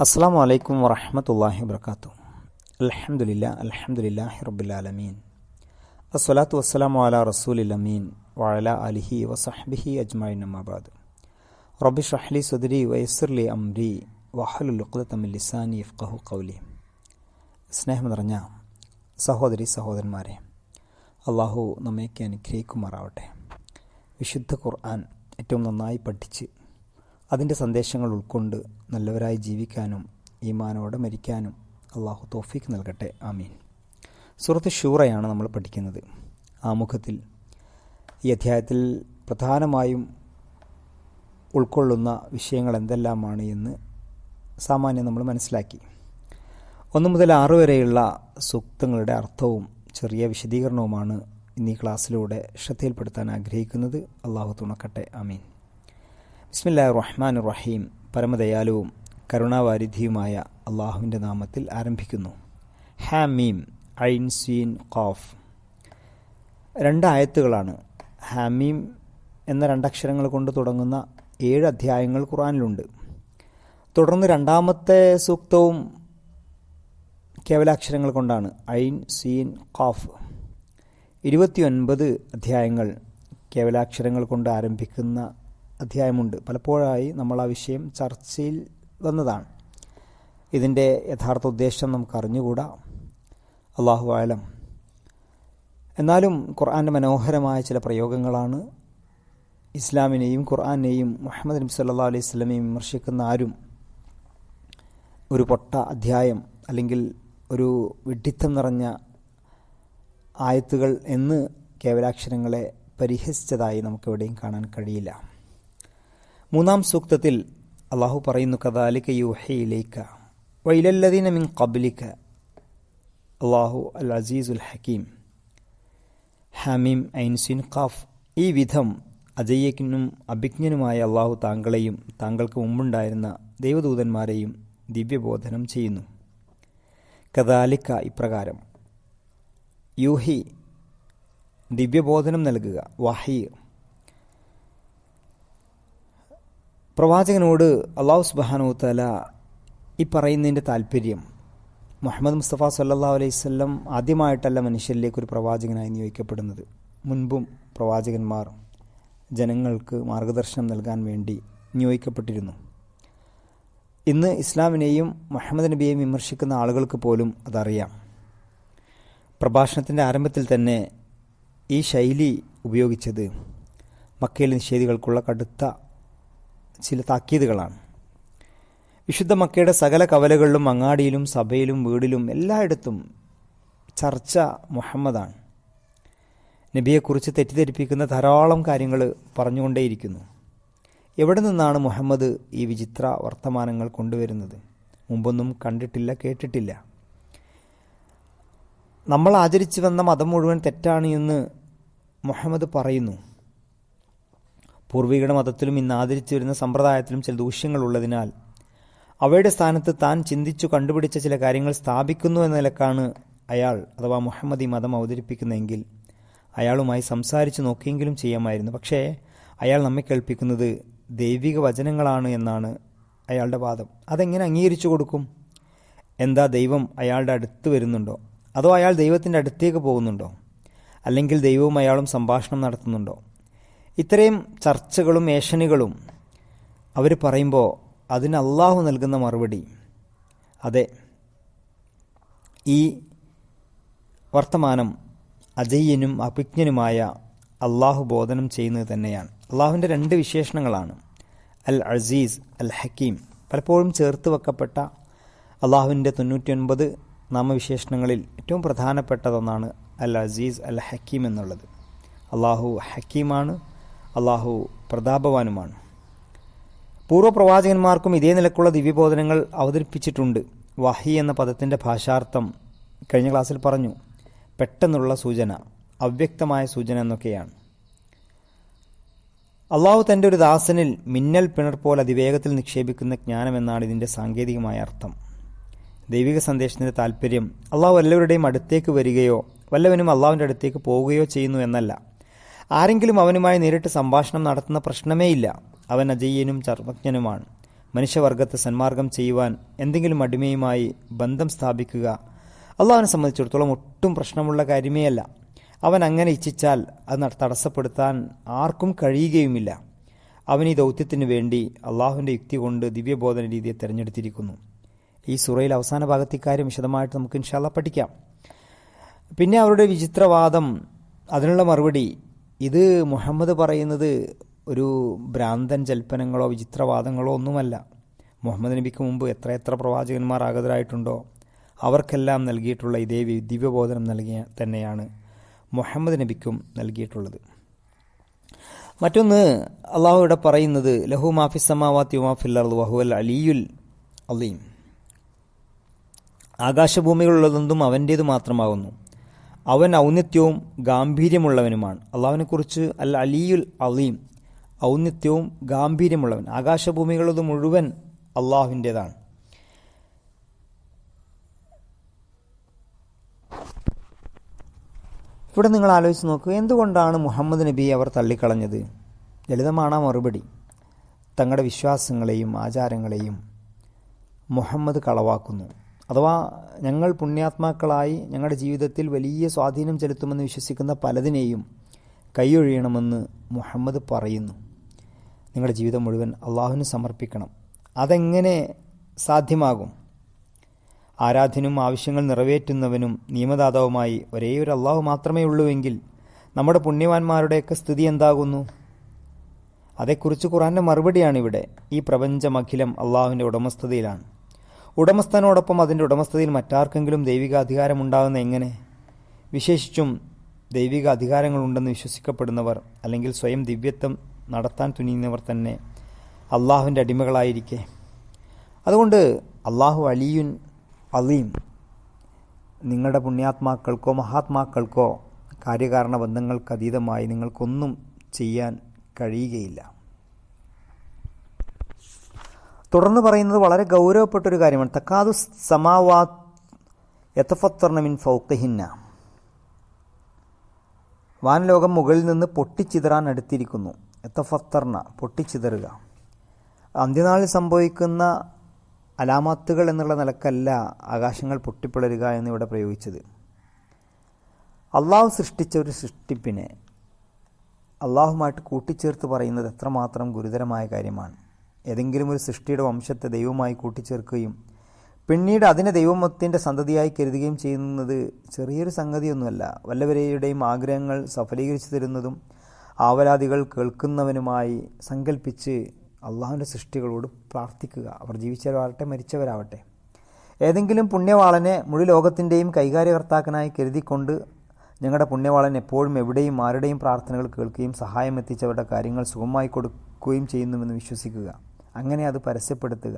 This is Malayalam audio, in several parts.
അസ്സലാമു അലൈക്കും വറഹ്മത്തുള്ളാഹി വബറകാതുഹു. അൽഹംദുലില്ലാഹി റബ്ബിൽ ആലമീൻ. അസ്സലാത്തു വസ്സലാമു അലാ റസൂലിൽ അമീൻ വഅലാ ആലിഹി വസഹ്ബിഹി അജ്മഈൻ. അമ്മാ ബഅദ്. റബ്ബി ഇശ്റഹ് ലി സദ്രി വയസ്സിർ ലി അംരി വഹ്ലുൽ ഉഖ്ദത മിൻ ലിസാനി യഫ്ഖഹു ഖൗലി. സ്നേഹം നിറഞ്ഞ സഹോദരി സഹോദരന്മാരെ, അള്ളാഹു നമ്മയൊക്കെ അനുഗ്രഹിക്കുമാറാവട്ടെ. വിശുദ്ധ ഖുർആൻ ഏറ്റവും നന്നായി പഠിച്ച് അതിൻ്റെ സന്ദേശങ്ങൾ ഉൾക്കൊണ്ട് നല്ലവരായി ജീവിക്കാനും ഈമാനോടെ മരിക്കാനും അള്ളാഹു തൗഫീഖ് നൽകട്ടെ. ആമീൻ. സൂറത്ത് ശൂറയാണ് നമ്മൾ പഠിക്കുന്നത്. ആമുഖത്തിൽ ഈ അധ്യായത്തിൽ പ്രധാനമായും ഉൾക്കൊള്ളുന്ന വിഷയങ്ങൾ എന്തെല്ലാമാണ് എന്ന് സാമാന്യം നമ്മൾ മനസ്സിലാക്കി. 1 മുതൽ 6 വരെയുള്ള സൂക്തങ്ങളുടെ അർത്ഥവും ചെറിയ വിശദീകരണവുമാണ് ഇന്ന് ഈ ക്ലാസ്സിലൂടെ ശ്രദ്ധയിൽപ്പെടുത്താൻ ആഗ്രഹിക്കുന്നത്. അള്ളാഹു തുണക്കട്ടെ. ആമീൻ. ബിസ്മില്ലാഹിർ റഹ്മാനിർ റഹീം. പരമദയാലുവും കരുണാവാരിധിയുമായ അള്ളാഹുവിൻ്റെ നാമത്തിൽ ആരംഭിക്കുന്നു. ഹാമീം, ഐൻ സീൻ ഖാഫ്. 2 ആയത്തുകളാണ്. ഹാമീം എന്ന 2 അക്ഷരങ്ങൾ കൊണ്ട് തുടങ്ങുന്ന 7 അധ്യായങ്ങൾ ഖുർആനിലുണ്ട്. തുടർന്ന് 2-ാമത്തെ സൂക്തവും കേവലാക്ഷരങ്ങൾ കൊണ്ടാണ്. ഐൻ സീൻ ഖാഫ്. 29 അധ്യായങ്ങൾ കേവലാക്ഷരങ്ങൾ കൊണ്ട് ആരംഭിക്കുന്ന അധ്യായമുണ്ട്. പലപ്പോഴായി നമ്മൾ ആ വിഷയം ചർച്ചയിൽ വന്നതാണ്. ഇതിൻ്റെ യഥാർത്ഥ ഉദ്ദേശം നമുക്ക് അറിഞ്ഞുകൂടാ, അല്ലാഹു ആലം. എന്നാലും ഖുർആൻ്റെ മനോഹരമായ ചില പ്രയോഗങ്ങളാണ്. ഇസ്ലാമിനെയും ഖുർആനെയും മുഹമ്മദ് നബി സല്ലല്ലാഹു അലൈഹി വസല്ലമയും വിമർശിക്കുന്ന ആരും ഒരു പൊട്ട അധ്യായം അല്ലെങ്കിൽ ഒരു വിഡ്ഢിത്തം നിറഞ്ഞ ആയത്തുകൾ എന്ന് കേവലാക്ഷരങ്ങളെ പരിഹസിച്ചതായി നമുക്കെവിടെയും കാണാൻ കഴിയില്ല. 3-ാം സൂക്തത്തിൽ അള്ളാഹു പറയുന്നു, കദാലിക യൂഹി ഇലൈക വഇലല്ലദീന മിൻ ഖബ്ലിക അല്ലാഹു അൽ അസീസുൽ ഹകീം. ഹാമീം, ഐൻ സീൻ ഖാഫ്. ഈ വിധം അജയ്യനും അഭിജ്ഞനുമായ അള്ളാഹു താങ്കളെയും താങ്കൾക്ക് മുമ്പുണ്ടായിരുന്ന ദൈവദൂതന്മാരെയും ദിവ്യബോധനം ചെയ്യുന്നു. കദാലിക, ഇപ്രകാരം. യൂഹി, ദിവ്യബോധനം നൽകുക. വഹി, പ്രവാചകനോട് അല്ലാഹു സുബ്ഹാനഹു വ തആല ഈ പറയുന്നതിൻ്റെ താല്പര്യം, മുഹമ്മദ് മുസ്തഫ സല്ലല്ലാഹു അലൈഹി വസല്ലം ആദ്യമായിട്ടല്ല മനുഷ്യരിലേക്ക് ഒരു പ്രവാചകനായി നിയോഗിക്കപ്പെടുന്നത്. മുൻപും പ്രവാചകന്മാർ ജനങ്ങൾക്ക് മാർഗദർശനം നൽകാൻ വേണ്ടി നിയോഗിക്കപ്പെട്ടിരുന്നു. ഇന്ന് ഇസ്ലാമിനെയും മുഹമ്മദ് നബിയെയും വിമർശിക്കുന്ന ആളുകൾക്ക് പോലും അതറിയാം. പ്രഭാഷണത്തിൻ്റെ ആരംഭത്തിൽ തന്നെ ഈ ശൈലി ഉപയോഗിച്ചത് മക്കയിലെ നിഷേധികൾക്കുള്ള കടുത്ത ചില താക്കീതുകളാണ്. വിശുദ്ധ മക്കയുടെ സകല കവലകളിലും അങ്ങാടിയിലും സഭയിലും വീടിലും എല്ലായിടത്തും ചർച്ച മുഹമ്മദാണ്. നബിയെക്കുറിച്ച് തെറ്റിദ്ധരിപ്പിക്കുന്ന ധാരാളം കാര്യങ്ങൾ പറഞ്ഞുകൊണ്ടേയിരിക്കുന്നു. എവിടെ നിന്നാണ് മുഹമ്മദ് ഈ വിചിത്ര വർത്തമാനങ്ങൾ കൊണ്ടുവരുന്നത്? മുമ്പൊന്നും കണ്ടിട്ടില്ല, കേട്ടിട്ടില്ല. നമ്മൾ ആചരിച്ചു വന്ന മതം മുഴുവൻ തെറ്റാണ് എന്ന് മുഹമ്മദ് പറയുന്നു. പൂർവികരുടെ മതത്തിലും ഇന്ന് ആദരിച്ചു വരുന്ന സമ്പ്രദായത്തിലും ചില ദൂഷ്യങ്ങളുള്ളതിനാൽ അവയുടെ സ്ഥാനത്ത് താൻ ചിന്തിച്ചു കണ്ടുപിടിച്ച ചില കാര്യങ്ങൾ സ്ഥാപിക്കുന്നു എന്ന നിലക്കാണ് അയാൾ അഥവാ മുഹമ്മദ് ഈ മതം അവതരിപ്പിക്കുന്നതെങ്കിൽ അയാളുമായി സംസാരിച്ച് നോക്കിയെങ്കിലും ചെയ്യാമായിരുന്നു. പക്ഷേ അയാൾ നമ്മെ കേൾപ്പിക്കുന്നത് ദൈവിക വചനങ്ങളാണ് എന്നാണ് അയാളുടെ വാദം. അതെങ്ങനെ അംഗീകരിച്ചു കൊടുക്കും? എന്താ, ദൈവം അയാളുടെ അടുത്ത് വരുന്നുണ്ടോ? അതോ അയാൾ ദൈവത്തിൻ്റെ അടുത്തേക്ക് പോകുന്നുണ്ടോ? അല്ലെങ്കിൽ ദൈവവും അയാളും സംഭാഷണം നടത്തുന്നുണ്ടോ? ഇത്രയും ചർച്ചകളും ഏഷണികളും അവർ പറയുമ്പോൾ അതിന് അള്ളാഹു നൽകുന്ന മറുപടി, അതെ, ഈ വർത്തമാനം അജയ്യനും അഭിജ്ഞനുമായ അള്ളാഹു ബോധനം ചെയ്യുന്നത് തന്നെയാണ്. അള്ളാഹുവിൻ്റെ 2 വിശേഷണങ്ങളാണ്, അൽ അസീസ്, അൽ ഹക്കീം. പലപ്പോഴും ചേർത്ത് വെക്കപ്പെട്ട അള്ളാഹുവിൻ്റെ 99 നാമവിശേഷണങ്ങളിൽ ഏറ്റവും പ്രധാനപ്പെട്ടതൊന്നാണ് അൽ അസീസ്, അൽ ഹക്കീം എന്നുള്ളത്. അള്ളാഹു ഹക്കീമാണ്, അള്ളാഹു പ്രതാപവാനുമാണ്. പൂർവ്വപ്രവാചകന്മാർക്കും ഇതേ നിലക്കുള്ള ദിവ്യബോധനങ്ങൾ അവതരിപ്പിച്ചിട്ടുണ്ട്. വഹി എന്ന പദത്തിൻ്റെ ഭാഷാർത്ഥം കഴിഞ്ഞ ക്ലാസ്സിൽ പറഞ്ഞു. പെട്ടെന്നുള്ള സൂചന, അവ്യക്തമായ സൂചന എന്നൊക്കെയാണ്. അള്ളാഹു തൻ്റെ ഒരു ദാസനിൽ മിന്നൽ പിണർ പോലെ അതിവേഗത്തിൽ നിക്ഷേപിക്കുന്ന ജ്ഞാനമെന്നാണ് ഇതിൻ്റെ സാങ്കേതികമായ അർത്ഥം. ദൈവിക സന്ദേശത്തിൻ്റെ താല്പര്യം അള്ളാഹു എല്ലാവരുടെയും അടുത്തേക്ക് വരികയോ വല്ലവനും അള്ളാഹുവിൻ്റെ അടുത്തേക്ക് പോവുകയോ ചെയ്യുന്നു എന്നല്ല. ആരെങ്കിലും അവനുമായി നേരിട്ട് സംഭാഷണം നടത്തുന്ന പ്രശ്നമേ ഇല്ല. അവൻ അജയ്യനും ചർമ്മജ്ഞനുമാണ്. മനുഷ്യവർഗത്തെ സന്മാർഗം ചെയ്യുവാൻ എന്തെങ്കിലും അടിമയുമായി ബന്ധം സ്ഥാപിക്കുക അള്ളാഹുവിനെ സംബന്ധിച്ചിടത്തോളം ഒട്ടും പ്രശ്നമുള്ള കാര്യമേ അല്ല. അവൻ അങ്ങനെ ഇച്ഛിച്ചാൽ അത് തടസ്സപ്പെടുത്താൻ ആർക്കും കഴിയുകയുമില്ല. അവൻ ഈ ദൗത്യത്തിന് വേണ്ടി അള്ളാഹുവിൻ്റെ യുക്തി കൊണ്ട് ദിവ്യബോധന രീതിയെ തിരഞ്ഞെടുത്തിരിക്കുന്നു. ഈ സൂറയിൽ അവസാന ഭാഗത്ത് ഇക്കാര്യം വിശദമായിട്ട് നമുക്ക് ഇൻഷാ അല്ലാഹ് പഠിക്കാം. പിന്നെ അവരുടെ വിചിത്രവാദം, അതിനുള്ള മറുപടി, ഇത് മുഹമ്മദ് പറയുന്നത് ഒരു ഭ്രാന്തൻ ജൽപ്പനങ്ങളോ വിചിത്രവാദങ്ങളോ ഒന്നുമല്ല. മുഹമ്മദ് നബിക്ക് മുമ്പ് എത്ര പ്രവാചകന്മാർ ആഗതരായിട്ടുണ്ടോ അവർക്കെല്ലാം നൽകിയിട്ടുള്ള ഇതേ ദിവ്യബോധനം നൽകിയ തന്നെയാണ് മുഹമ്മദ് നബിക്കും നൽകിയിട്ടുള്ളത്. മറ്റൊന്ന്, അള്ളാഹു ഇവിടെ പറയുന്നത് ലഹു മാഫിസ് സമാവാത്തി മാഫിൽ അർദ് വഹുവൽ അലിയുൽ അലീം, ആകാശഭൂമികളുള്ളതെന്തും അവൻ്റേത് മാത്രമാകുന്നു, അവൻ ഔന്നത്യവും ഗാംഭീര്യമുള്ളവനുമാണ്. അള്ളാഹുവിനെക്കുറിച്ച് അൽ അലിയുൽ അലീം, ഔന്നത്യവും ഗാംഭീര്യമുള്ളവൻ, ആകാശഭൂമികളത് മുഴുവൻ അള്ളാഹുവിൻ്റേതാണ്. ഇവിടെ നിങ്ങൾ ആലോചിച്ച് നോക്കുക, എന്തുകൊണ്ടാണ് മുഹമ്മദ് നബിയെ അവർ തള്ളിക്കളഞ്ഞത്? ലളിതമാണ് മറുപടി. തങ്ങളുടെ വിശ്വാസങ്ങളെയും ആചാരങ്ങളെയും മുഹമ്മദ് കളവാക്കുന്നു. അഥവാ ഞങ്ങൾ പുണ്യാത്മാക്കളായി ഞങ്ങളുടെ ജീവിതത്തിൽ വലിയ സ്വാധീനം ചെലുത്തുമെന്ന് വിശ്വസിക്കുന്ന പലതിനെയും കൈയൊഴിയണമെന്ന് മുഹമ്മദ് പറയുന്നു. നിങ്ങളുടെ ജീവിതം മുഴുവൻ അള്ളാഹുവിന് സമർപ്പിക്കണം. അതെങ്ങനെ സാധ്യമാകും? ആരാധ്യനും ആവശ്യങ്ങൾ നിറവേറ്റുന്നവനും നിയമദാതാവുമായി ഒരേയൊരു അള്ളാഹു മാത്രമേ ഉള്ളൂവെങ്കിൽ നമ്മുടെ പുണ്യവാന്മാരുടെയൊക്കെ സ്ഥിതി എന്താകുന്നു? അതേക്കുറിച്ച് ഖുർആന്റെ മറുപടിയാണിവിടെ. ഈ പ്രപഞ്ചമഖിലം അള്ളാഹുവിൻ്റെ ഉടമസ്ഥതയിലാണ്. ഉടമസ്ഥനോടൊപ്പം അതിൻ്റെ ഉടമസ്ഥതയിൽ മറ്റാർക്കെങ്കിലും ദൈവിക അധികാരമുണ്ടാകുന്ന എങ്ങനെ? വിശേഷിച്ചും ദൈവിക അധികാരങ്ങളുണ്ടെന്ന് വിശ്വസിക്കപ്പെടുന്നവർ അല്ലെങ്കിൽ സ്വയം ദിവ്യത്വം നടത്താൻ തുനിയുന്നവർ തന്നെ അള്ളാഹുവിൻ്റെ അടിമകളായിരിക്കെ. അതുകൊണ്ട് അള്ളാഹു അലിയുൻ അലീം, നിങ്ങളുടെ പുണ്യാത്മാക്കൾക്കോ മഹാത്മാക്കൾക്കോ കാര്യകാരണ ബന്ധങ്ങൾക്ക് അതീതമായി നിങ്ങൾക്കൊന്നും ചെയ്യാൻ കഴിയുകയില്ല. തുടർന്ന് പറയുന്നത് വളരെ ഗൗരവപ്പെട്ടൊരു കാര്യമാണ്. തക്കാദു സമാവാത്ത് യതഫത്തർന മിൻ ഫൗഖിഹിന്ന, വാൻലോകം മുകളിൽ നിന്ന് പൊട്ടിച്ചിതറാൻ അടുത്തിരിക്കുന്നു. യതഫത്തർന, പൊട്ടിച്ചിതറുക. അന്ത്യനാളിൽ സംഭവിക്കുന്ന അലാമത്തുകൾ എന്നുള്ള നിലക്കല്ല ആകാശങ്ങൾ പൊട്ടിപ്പിളരുക എന്നിവിടെ പ്രയോഗിച്ചത്. അള്ളാഹു സൃഷ്ടിച്ച ഒരു സൃഷ്ടിപ്പിനെ അള്ളാഹുമായിട്ട് കൂട്ടിച്ചേർത്ത് പറയുന്നത് എത്രമാത്രം ഗുരുതരമായ കാര്യമാണ്. ഏതെങ്കിലും ഒരു സൃഷ്ടിയുടെ വംശത്തെ ദൈവമായി കൂട്ടിച്ചേർക്കുകയും പിന്നീട് അതിനെ ദൈവമത്തിൻ്റെ സന്തതിയായി കരുതുകയും ചെയ്യുന്നത് ചെറിയൊരു സംഗതിയൊന്നുമല്ല. വല്ലവരെയുടെയും ആഗ്രഹങ്ങൾ സഫലീകരിച്ചു തരുന്നതും ആവലാദികൾ കേൾക്കുന്നവനുമായി സങ്കല്പിച്ച് അള്ളാഹുവിൻ്റെ സൃഷ്ടികളോട് പ്രാർത്ഥിക്കുക. അവർ ജീവിച്ചവരാവട്ടെ മരിച്ചവരാവട്ടെ. ഏതെങ്കിലും പുണ്യവാളനെ മുഴു ലോകത്തിൻ്റെയും കൈകാര്യകർത്താക്കനായി കരുതിക്കൊണ്ട് ഞങ്ങളുടെ പുണ്യവാളൻ എപ്പോഴും എവിടെയും ആരുടെയും പ്രാർത്ഥനകൾ കേൾക്കുകയും സഹായം എത്തിച്ചവരുടെ കാര്യങ്ങൾ സുഗമമായി കൊടുക്കുകയും ചെയ്യുന്നുവെന്ന് വിശ്വസിക്കുക. അങ്ങനെ അത് പരസ്യപ്പെടുത്തുക.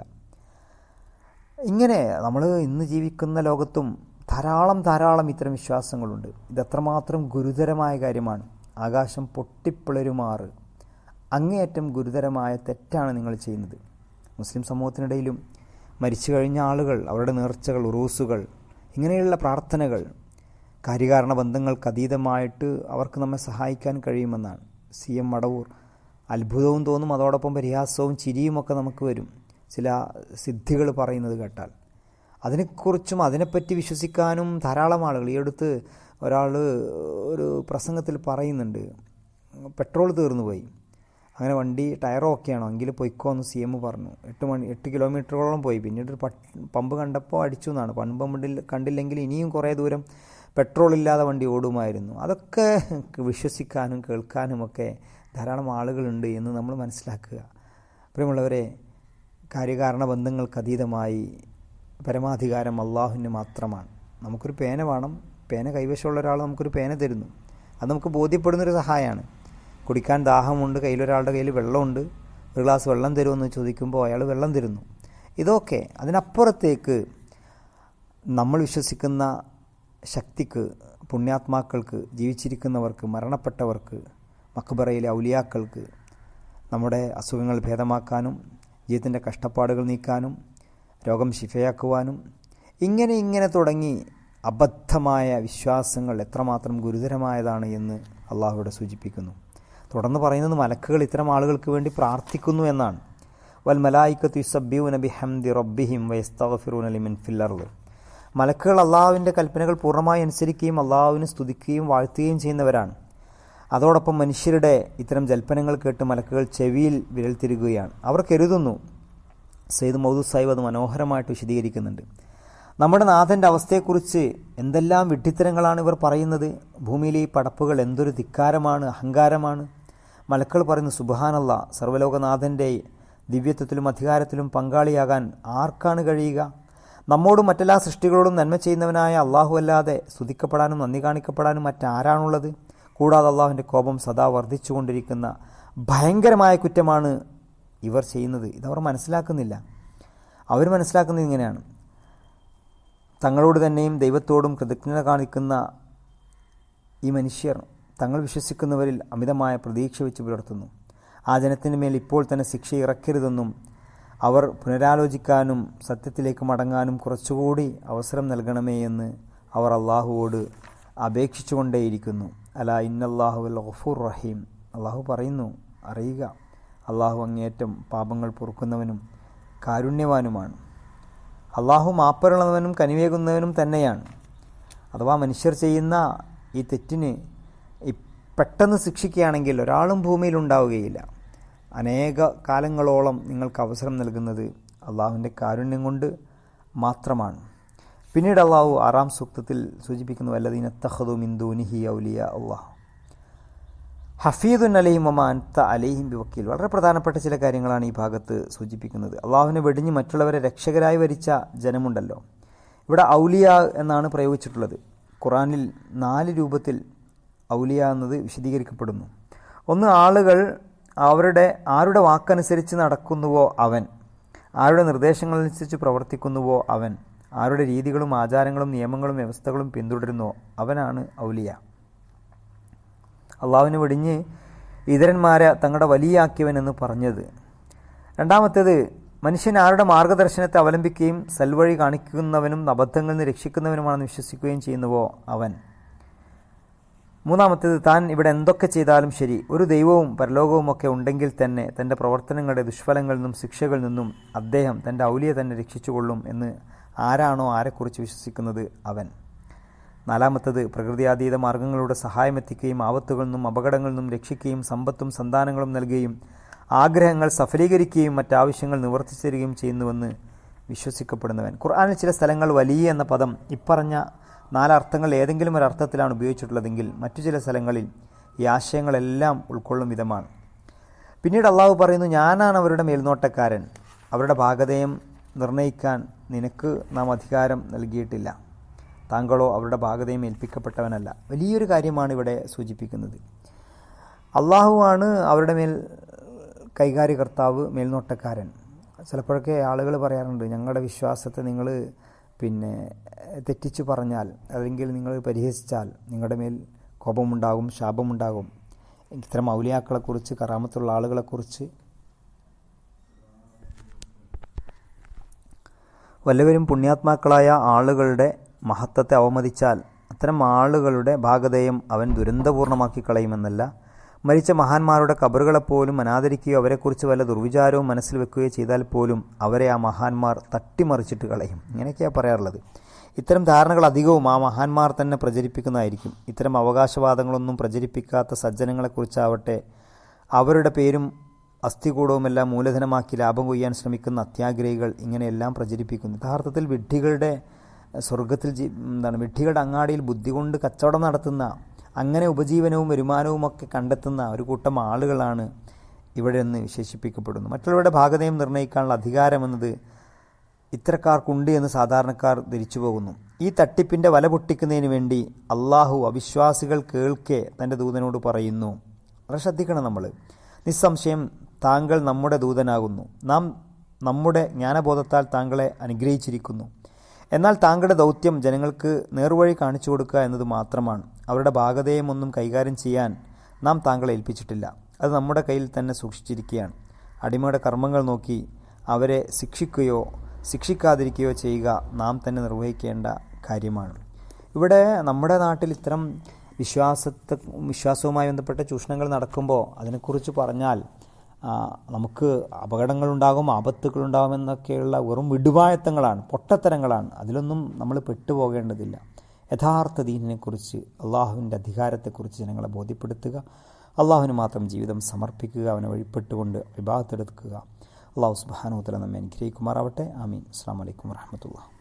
ഇങ്ങനെ നമ്മൾ ഇന്ന് ജീവിക്കുന്ന ലോകത്തും ധാരാളം ഇത്തരം വിശ്വാസങ്ങളുണ്ട്. ഇതെത്രമാത്രം ഗുരുതരമായ കാര്യമാണ്. ആകാശം പൊട്ടിപ്പിളരുമാറ് അങ്ങേയറ്റം ഗുരുതരമായ തെറ്റാണ് നിങ്ങൾ ചെയ്യുന്നത്. മുസ്ലിം സമൂഹത്തിനിടയിലും മരിച്ചു കഴിഞ്ഞ ആളുകൾ, അവരുടെ നേർച്ചകൾ, ഉറൂസുകൾ, ഇങ്ങനെയുള്ള പ്രാർത്ഥനകൾ കാര്യകാരണ ബന്ധങ്ങൾക്ക് അതീതമായിട്ട് അവർക്ക് നമ്മെ സഹായിക്കാൻ കഴിയുമെന്നാണ്. CM മടവൂർ അത്ഭുതവും തോന്നും, അതോടൊപ്പം പരിഹാസവും ചിരിയുമൊക്കെ നമുക്ക് വരും ചില സിദ്ധികൾ പറയുന്നത് കേട്ടാൽ. അതിനെക്കുറിച്ചും അതിനെപ്പറ്റി വിശ്വസിക്കാനും ധാരാളം ആളുകൾ. ഈ അടുത്ത് ഒരാൾ ഒരു പ്രസംഗത്തിൽ പറയുന്നുണ്ട്, പെട്രോൾ തീർന്നു പോയി, അങ്ങനെ വണ്ടി ടയറോ ഒക്കെയാണോ എങ്കിൽ പൊയ്ക്കോ എന്ന് CM പറഞ്ഞു. 8 കിലോമീറ്ററോളം പോയി. പിന്നീട് ഒരു പമ്പ് കണ്ടപ്പോൾ അടിച്ചു എന്നാണ്. പമ്പ് കണ്ടില്ലെങ്കിൽ ഇനിയും കുറേ ദൂരം പെട്രോൾ ഇല്ലാതെ വണ്ടി ഓടുമായിരുന്നു. അതൊക്കെ വിശ്വസിക്കാനും കേൾക്കാനുമൊക്കെ ധാരാളം ആളുകളുണ്ട് എന്ന് നമ്മൾ മനസ്സിലാക്കുക. പ്രിയമുള്ളവരെ, കാര്യകാരണ ബന്ധങ്ങൾക്ക് അതീതമായി പരമാധികാരം അള്ളാഹുവിന് മാത്രമാണ്. നമുക്കൊരു പേന വേണം, പേന കൈവശമുള്ള ഒരാൾ നമുക്കൊരു പേന തരുന്നു, അത് നമുക്ക് ബോധ്യപ്പെടുന്നൊരു സഹായമാണ്. കുടിക്കാൻ ദാഹമുണ്ട്, കയ്യിലൊരാളുടെ കയ്യിൽ വെള്ളമുണ്ട്, ഒരു ഗ്ലാസ് വെള്ളം തരുമെന്ന് ചോദിക്കുമ്പോൾ അയാൾ വെള്ളം തരുന്നു. ഇതൊക്കെ അതിനപ്പുറത്തേക്ക് നമ്മൾ വിശ്വസിക്കുന്ന ശക്തിക്ക്, പുണ്യാത്മാക്കൾക്ക്, ജീവിച്ചിരിക്കുന്നവർക്ക്, മരണപ്പെട്ടവർക്ക്, മക്ബറയിലെ ഔലിയാക്കൾക്ക് നമ്മുടെ അസുഖങ്ങൾ ഭേദമാക്കാനും ജീവിതത്തിൻ്റെ കഷ്ടപ്പാടുകൾ നീക്കാനും രോഗം ശിഫയാക്കുവാനും ഇങ്ങനെ തുടങ്ങി അബദ്ധമായ വിശ്വാസങ്ങൾ എത്രമാത്രം ഗുരുതരമായതാണ് എന്ന് അള്ളാഹുവിടെ സൂചിപ്പിക്കുന്നു. തുടർന്ന് പറയുന്നത് മലക്കുകൾ ഇത്തരം ആളുകൾക്ക് വേണ്ടി പ്രാർത്ഥിക്കുന്നു എന്നാണ്. വൽ മലായികത്തു യുസബ്ബിഹൂന ബിഹംദി റബ്ബിഹിം വയസ്തഗ്ഫിറൂന ലിമൻ ഫിൽ അർള്. മലക്കുകൾ അള്ളാഹുവിൻ്റെ കൽപ്പനകൾ പൂർണ്ണമായി അനുസരിക്കുകയും അള്ളാഹുവിനെ സ്തുതിക്കുകയും വാഴ്ത്തുകയും ചെയ്യുന്നവരാണ്. അതോടൊപ്പം മനുഷ്യരുടെ ഇത്തരം ജൽപ്പനങ്ങൾ കേട്ട് മലക്കുകൾ ചെവിയിൽ വിരൽ തിരുകുകയാണ്. അവർ കരുതുന്നു, സയ്യിദ് മൗദൂദ് സാഹിബ് അത് മനോഹരമായിട്ട് വിശദീകരിക്കുന്നുണ്ട്, നമ്മുടെ നാഥൻ്റെ അവസ്ഥയെക്കുറിച്ച് എന്തെല്ലാം വിഡ്ഢിത്തരങ്ങളാണ് ഇവർ പറയുന്നത്. ഭൂമിയിലെ ഈ പടപ്പുകൾ എന്തൊരു ധിക്കാരമാണ്, അഹങ്കാരമാണ്. മലക്കൾ പറയുന്നു, സുബ്ഹാനല്ലാഹ്, സർവ്വലോകനാഥൻ്റെ ദിവ്യത്വത്തിലും അധികാരത്തിലും പങ്കാളിയാകാൻ ആർക്കാണ് കഴിയുക? നമ്മോടും മറ്റെല്ലാ സൃഷ്ടികളോടും നന്മ ചെയ്യുന്നവനായ അള്ളാഹു അല്ലാതെ സ്തുതിക്കപ്പെടാനും നന്ദി കാണിക്കപ്പെടാനും മറ്റാരാണുള്ളത്? കൂടാതെ അള്ളാഹുവിൻ്റെ കോപം സദാ വർദ്ധിച്ചുകൊണ്ടിരിക്കുന്ന ഭയങ്കരമായ കുറ്റമാണ് ഇവർ ചെയ്യുന്നത്. ഇതവർ മനസ്സിലാക്കുന്നില്ല. അവർ മനസ്സിലാക്കുന്നത് ഇങ്ങനെയാണ്, തങ്ങളോട് തന്നെയും ദൈവത്തോടും കൃതജ്ഞത കാണിക്കുന്ന ഈ മനുഷ്യർ തങ്ങൾ വിശ്വസിക്കുന്നവരിൽ അമിതമായ പ്രതീക്ഷ വെച്ച് പുലർത്തുന്നു. ആ ജനത്തിന് മേൽ ഇപ്പോൾ തന്നെ ശിക്ഷ ഇറക്കരുതെന്നും അവർ പുനരാലോചിക്കാനും സത്യത്തിലേക്ക് മടങ്ങാനും കുറച്ചുകൂടി അവസരം നൽകണമേ എന്ന് അവർ അള്ളാഹുവോട് അപേക്ഷിച്ചുകൊണ്ടേയിരിക്കുന്നു. അലാ ഇന്നല്ലാഹുൽ ഗഫൂർ റഹീം. അള്ളാഹു പറയുന്നു, അറിയുക, അള്ളാഹു അങ്ങേയറ്റം പാപങ്ങൾ പൊറുക്കുന്നവനും കാരുണ്യവാനുമാണ്. അള്ളാഹു മാപ്പറുള്ളവനും കനിവേകുന്നവനും തന്നെയാണ്. അഥവാ മനുഷ്യർ ചെയ്യുന്ന ഈ തെറ്റിന് പെട്ടെന്ന് ശിക്ഷിക്കുകയാണെങ്കിൽ ഒരാളും ഭൂമിയിൽ ഉണ്ടാവുകയില്ല. അനേക കാലങ്ങളോളം നിങ്ങൾക്ക് അവസരം നൽകുന്നത് അള്ളാഹുവിൻ്റെ കാരുണ്യം കൊണ്ട് മാത്രമാണ്. പിന്നീട് അള്ളാഹു 6-ാം സൂക്തത്തിൽ സൂചിപ്പിക്കുന്നു, വല്ലദീന തഖദു മിൻ ദൂനിഹി ഔലിയ അല്ലാഹ് ഹഫീദുൻ അലൈഹിം വമാ അൻത അലൈഹിം ബിവക്കീൽ. വളരെ പ്രധാനപ്പെട്ട ചില കാര്യങ്ങളാണ് ഈ ഭാഗത്ത് സൂചിപ്പിക്കുന്നത്. അള്ളാഹുവിനെ വെടിഞ്ഞ് മറ്റുള്ളവരെ രക്ഷകരായി വരിച്ച ജനമുണ്ടല്ലോ, ഇവിടെ ഔലിയ എന്നാണ് പ്രയോഗിച്ചിട്ടുള്ളത്. ഖുറാനിൽ 4 രൂപത്തിൽ ഔലിയ എന്നത് വിശദീകരിക്കപ്പെടുന്നു. ഒന്ന്, ആളുകൾ ആരുടെ വാക്കനുസരിച്ച് നടക്കുന്നുവോ അവൻ, ആരുടെ നിർദ്ദേശങ്ങളനുസരിച്ച് പ്രവർത്തിക്കുന്നുവോ അവൻ, ആരുടെ രീതികളും ആചാരങ്ങളും നിയമങ്ങളും വ്യവസ്ഥകളും പിന്തുടരുന്നുവോ അവനാണ് ഔലിയ. അള്ളാഹുവിനെ വെടിഞ്ഞ് ഇതരന്മാരെ തങ്ങളുടെ വലിയാക്കിയവനെന്ന് പറഞ്ഞത്. രണ്ടാമത്തേത്, മനുഷ്യൻ ആരുടെ മാർഗദർശനത്തെ അവലംബിക്കുകയും സൽവഴി കാണിക്കുന്നവനും അബദ്ധങ്ങളിൽ നിന്ന് രക്ഷിക്കുന്നവനുമാണെന്ന് വിശ്വസിക്കുകയും ചെയ്യുന്നുവോ അവൻ. മൂന്നാമത്തേത്, താൻ ഇവിടെ എന്തൊക്കെ ചെയ്താലും ശരി, ഒരു ദൈവവും പരലോകവും ഒക്കെ ഉണ്ടെങ്കിൽ തന്നെ തൻ്റെ പ്രവർത്തനങ്ങളുടെ ദുഷ്ഫലങ്ങളിൽ നിന്നും ശിക്ഷകളിൽ നിന്നും അദ്ദേഹം തൻ്റെ ഔലിയെ തന്നെ രക്ഷിച്ചുകൊള്ളും എന്ന് ആരാണോ ആരെക്കുറിച്ച് വിശ്വസിക്കുന്നത് അവൻ. നാലാമത്തേത്, പ്രകൃതിയാതീത മാർഗങ്ങളുടെ സഹായമെത്തിക്കുകയും ആപത്തുകളിൽ നിന്നും അപകടങ്ങളിൽ നിന്നും രക്ഷിക്കുകയും സമ്പത്തും സന്താനങ്ങളും നൽകുകയും ആഗ്രഹങ്ങൾ സഫലീകരിക്കുകയും മറ്റാവശ്യങ്ങൾ നിവർത്തിച്ചു തരികയും ചെയ്യുന്നുവെന്ന് വിശ്വസിക്കപ്പെടുന്നവൻ. ഖുർആനിൽ ചില സ്ഥലങ്ങൾ വലിയ എന്ന പദം ഇപ്പറഞ്ഞ 4 അർത്ഥങ്ങൾ ഏതെങ്കിലും ഒരു അർത്ഥത്തിലാണ് ഉപയോഗിച്ചിട്ടുള്ളതെങ്കിൽ മറ്റു ചില സ്ഥലങ്ങളിൽ ഈ ആശയങ്ങളെല്ലാം ഉൾക്കൊള്ളും വിധമാണ്. പിന്നീട് അള്ളാഹു പറയുന്നു, ഞാനാണ് അവരുടെ മേൽനോട്ടക്കാരൻ, അവരുടെ ഭാഗധേയം നിർണ്ണയിക്കാൻ നിനക്ക് നാം അധികാരം നൽകിയിട്ടില്ല, താങ്കളോ അവരുടെ ഭാഗധേയം ഏൽപ്പിക്കപ്പെട്ടവനല്ല. വലിയൊരു കാര്യമാണ് ഇവിടെ സൂചിപ്പിക്കുന്നത്. അള്ളാഹുവാണ് അവരുടെ മേൽ കൈകാര്യകർത്താവ്, മേൽനോട്ടക്കാരൻ. ചിലപ്പോഴൊക്കെ ആളുകൾ പറയാറുണ്ട്, ഞങ്ങളുടെ വിശ്വാസത്തെ നിങ്ങൾ തെറ്റിച്ചു പറഞ്ഞാൽ അല്ലെങ്കിൽ നിങ്ങൾ പരിഹസിച്ചാൽ നിങ്ങളുടെ മേൽ കോപമുണ്ടാകും, ശാപമുണ്ടാകും. ഇത്തരം ഔലിയാക്കളെക്കുറിച്ച്, കറാമത്തുള്ള ആളുകളെക്കുറിച്ച് വല്ലവരും പുണ്യാത്മാക്കളായ ആളുകളുടെ മഹത്വത്തെ അവമതിച്ചാൽ അത്തരം ആളുകളുടെ ഭാഗധേയം അവൻ ദുരന്തപൂർണ്ണമാക്കി കളയുമെന്നല്ല, മരിച്ച മഹാന്മാരുടെ കബറുകളെപ്പോലും അനാദരിക്കുകയോ അവരെക്കുറിച്ച് വല്ല ദുർവിചാരവും മനസ്സിൽ വെക്കുകയോ ചെയ്താൽ പോലും അവരെ ആ മഹാന്മാർ തട്ടിമറിച്ചിട്ട് കളയും. ഇങ്ങനെയൊക്കെയാണ് പറയാറുള്ളത്. ഇത്തരം ധാരണകൾ അധികവും ആ മഹാന്മാർ തന്നെ പ്രചരിപ്പിക്കുന്നതായിരിക്കും. ഇത്തരം അവകാശവാദങ്ങളൊന്നും പ്രചരിപ്പിക്കാത്ത സജ്ജനങ്ങളെക്കുറിച്ചാവട്ടെ അവരുടെ പേരും അസ്ഥികൂടവുമെല്ലാം മൂലധനമാക്കി ലാഭം കൊയ്യാൻ ശ്രമിക്കുന്ന അത്യാഗ്രഹികൾ ഇങ്ങനെയെല്ലാം പ്രചരിപ്പിക്കുന്നു. യഥാർത്ഥത്തിൽ വിഡ്ഢികളുടെ സ്വർഗത്തിൽ വിഡ്ഢികളുടെ അങ്ങാടിയിൽ ബുദ്ധി കൊണ്ട് കച്ചവടം നടത്തുന്ന, അങ്ങനെ ഉപജീവനവും വരുമാനവുമൊക്കെ കണ്ടെത്തുന്ന ഒരു കൂട്ടം ആളുകളാണ് ഇവിടെ നിന്ന് വിശേഷിപ്പിക്കപ്പെടുന്നു. മറ്റുള്ളവരുടെ ഭാഗധേയം നിർണ്ണയിക്കാനുള്ള അധികാരമെന്നത് ഇത്തരക്കാർക്കുണ്ട് എന്ന് സാധാരണക്കാർ ധരിച്ചു പോകുന്നു. ഈ തട്ടിപ്പിൻ്റെ വല പൊട്ടിക്കുന്നതിന് വേണ്ടി അള്ളാഹു അവിശ്വാസികൾ കേൾക്കെ തൻ്റെ ദൂതനോട് പറയുന്നു, വളരെ ശ്രദ്ധിക്കണം നമ്മൾ, നിസ്സംശയം താങ്കൾ നമ്മുടെ ദൂതനാകുന്നു, നാം നമ്മുടെ ജ്ഞാനബോധത്താൽ താങ്കളെ അനുഗ്രഹിച്ചിരിക്കുന്നു. എന്നാൽ താങ്കളുടെ ദൗത്യം ജനങ്ങൾക്ക് നേർവഴി കാണിച്ചു കൊടുക്കുക എന്നത് മാത്രമാണ്. അവരുടെ ഭാഗധേയമൊന്നും കൈകാര്യം ചെയ്യാൻ നാം താങ്കളെ ഏൽപ്പിച്ചിട്ടില്ല. അത് നമ്മുടെ കയ്യിൽ തന്നെ സൂക്ഷിച്ചിരിക്കുകയാണ്. അടിമയുടെ കർമ്മങ്ങൾ നോക്കി അവരെ ശിക്ഷിക്കുകയോ ശിക്ഷിക്കാതിരിക്കുകയോ ചെയ്യുക നാം തന്നെ കാര്യമാണ്. ഇവിടെ നമ്മുടെ നാട്ടിൽ ഇത്തരം വിശ്വാസവുമായി ബന്ധപ്പെട്ട ചൂഷണങ്ങൾ നടക്കുമ്പോൾ അതിനെക്കുറിച്ച് പറഞ്ഞാൽ നമുക്ക് അപകടങ്ങളുണ്ടാകും, ആപത്തുകളുണ്ടാകുമെന്നൊക്കെയുള്ള വെറും വിടുവായത്തങ്ങളാണ്, പൊട്ടത്തരങ്ങളാണ്. അതിലൊന്നും നമ്മൾ പെട്ടുപോകേണ്ടതില്ല. യഥാർത്ഥ ദീനിനെക്കുറിച്ച്, അള്ളാഹുവിൻ്റെ അധികാരത്തെക്കുറിച്ച് ജനങ്ങളെ ബോധ്യപ്പെടുത്തുക, അള്ളാഹുവിന് മാത്രം ജീവിതം സമർപ്പിക്കുക, അവനെ വഴിപ്പെട്ടുകൊണ്ട് ഇബാദത്ത് എടുക്കുക. അള്ളാഹു സുബ്ഹാനഹു വ തആല നമ്മെ അനുഗ്രഹിക്കുമാറാവട്ടെ. ആമീൻ. അസ്സലാമു അലൈക്കും വറഹ്മത്തുള്ളാഹി.